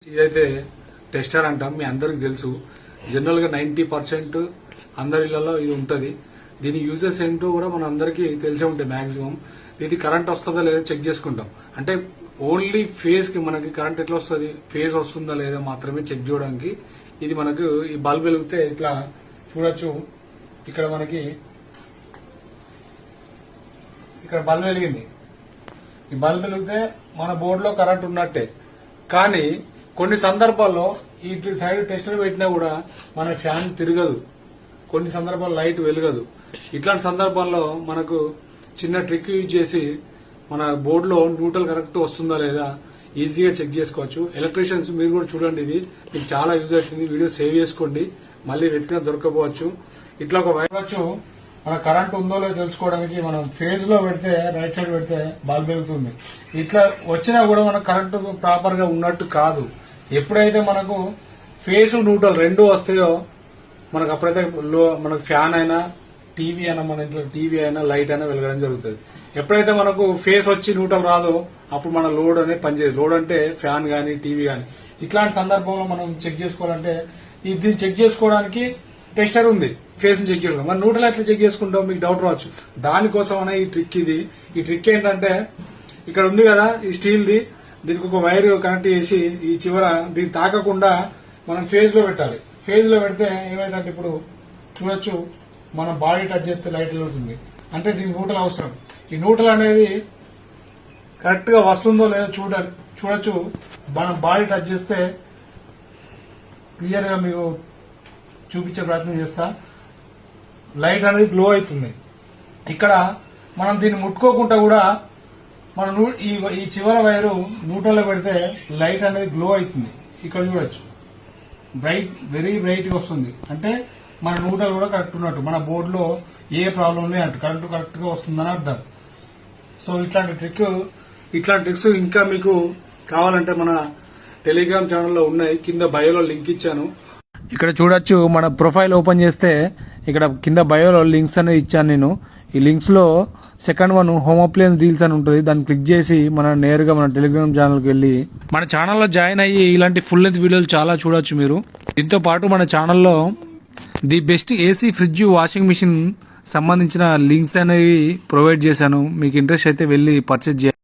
ఇదైతే టెస్టర్ అంటాం, మీ అందరికి తెలుసు. జనరల్ గా 90% అందరి ఇళ్లలో ఇది ఉంటది. దీని యూజెస్ ఏంటో కూడా మన అందరికి తెలిసే ఉంటాయి మాక్సిమం. ఇది కరెంట్ వస్తుందా లేదా చెక్ చేసుకుంటాం. అంటే ఓన్లీ ఫేజ్ కి మనకి కరెంట్ ఎట్లా వస్తుంది, ఫేజ్ వస్తుందా లేదా మాత్రమే చెక్ చేయడానికి ఇది మనకు. ఈ బల్బ్ వెలిగితే ఇట్లా చూడొచ్చు. ఇక్కడ మనకి ఇక్కడ బల్బ్ వెలిగింది. ఈ బల్బ్ వెలిగితే మన బోర్డులో కరెంట్ ఉన్నట్టే. కానీ కొన్ని సందర్భాల్లో ఈ సైడ్ టెస్టర్ పెట్టినా కూడా మన ఫ్యాన్ తిరగదు, కొన్ని సందర్భాల్లో లైట్ వెలగదు. ఇట్లాంటి సందర్భాల్లో మనకు చిన్న ట్రిక్ యూజ్ చేసి మన బోర్డులో న్యూట్రల్ కరెక్ట్ వస్తుందా లేదా ఈజీగా చెక్ చేసుకోవచ్చు. ఎలక్ట్రీషియన్స్ మీరు కూడా చూడండి, ఇది మీకు చాలా యూజ్ అవుతుంది. వీడియో సేవ్ చేసుకోండి, మళ్ళీ వెతికినా దొరకపోవచ్చు. ఇట్లా ఒక వైర్ వచ్చు, మన కరెంట్ ఉందో లేదో తెలుసుకోవడానికి మనం ఫేజ్ లో పెడితే రైట్ సైడ్ పెడితే బల్బ్ వెలుగుతుంది. ఇట్లా వచ్చినా కూడా మనకు కరెంట్ ప్రాపర్ గా ఉన్నట్టు కాదు. ఎప్పుడైతే మనకు ఫేస్ న్యూట్రల్ రెండు వస్తాయో మనకు అప్పుడైతే మనకు ఫ్యాన్ అయినా టీవీ అయినా, మన ఇంట్లో టీవీ అయినా లైట్ అయినా వెలగడం జరుగుతుంది. ఎప్పుడైతే మనకు ఫేస్ వచ్చి న్యూట్రల్ రాదో అప్పుడు మన లోడ్ అనేది పనిచేయదు. లోడ్ అంటే ఫ్యాన్ గానీ టీవీ గానీ. ఇట్లాంటి సందర్భంలో మనం చెక్ చేసుకోవాలంటే దీన్ని చెక్ చేసుకోవడానికి టెస్టర్ ఉంది, ఫేస్ ని చెక్ చేసుకోవడం. మరి న్యూట్రల్ ఎట్లా చెక్ చేసుకుంటాం మీకు డౌట్ రావచ్చు. దానికోసం అనే ఈ ట్రిక్ ఇది. ఈ ట్రిక్ ఏంటంటే ఇక్కడ ఉంది కదా ఈ స్టీల్ ది, దీనికి ఒక వైర్ కనెక్ట్ చేసి ఈ చివర దీన్ని తాకకుండా మనం ఫేజ్ లో పెట్టాలి. ఫేజ్ లో పెడితే ఏమైందంటే ఇప్పుడు చూడొచ్చు, మనం బాడీ టచ్ చేస్తే లైట్ వెలుగుతుంది. అంటే దీనికి న్యూట్రల్ అవసరం. ఈ న్యూట్రల్ అనేది కరెక్ట్ గా వస్తుందో లేదో చూడొచ్చు. మనం బాడీ టచ్ చేస్తే క్లియర్ గా మీకు చూపించే ప్రయత్నం చేస్తా. లైట్ అనేది గ్లో అవుతుంది. ఇక్కడ మనం దీన్ని ముట్టుకోకుండా కూడా మనం ఈ చివర వైరు న్యూట్రల్ లో పెడితే లైట్ అనేది గ్లో అవుతుంది. ఇక్కడ చూడొచ్చు, బ్రైట్, వెరీ బ్రైట్ గా వస్తుంది. అంటే మన న్యూట్రల్ కూడా కరెక్ట్ ఉన్నట్టు, మన బోర్డులో ఏ ప్రాబ్లం లేనట్టు, కరెంట్ కరెక్ట్ గా వస్తుందని అర్థం. సో ఇట్లాంటి ట్రిక్స్ ఇంకా మీకు కావాలంటే మన టెలిగ్రామ్ ఛానల్లో ఉన్నాయి, కింద బయోలో లింక్ ఇచ్చాను. ఇక్కడ చూడొచ్చు, మన ప్రొఫైల్ ఓపెన్ చేస్తే ఇక్కడ కింద బయోలో లింక్స్ అనేది ఇచ్చాను నేను. ఈ లింక్స్ లో second one home appliances deals అని ఉంటుంది. దాన్ని క్లిక్ చేసి మనం నేరుగా మన టెలిగ్రామ్ ఛానల్కి వెళ్ళి మన ఛానల్లో జాయిన్ అయ్యి ఇలాంటి ఫుల్ లెంత్ వీడియోలు చాలా చూడొచ్చు మీరు. దీంతో పాటు మన ఛానల్లో the best AC, fridge, washing machine సంబంధించిన లింక్స్ అనేవి ప్రొవైడ్ చేశాను. మీకు ఇంట్రెస్ట్ అయితే వెళ్ళి పర్చేజ్ చేయండి.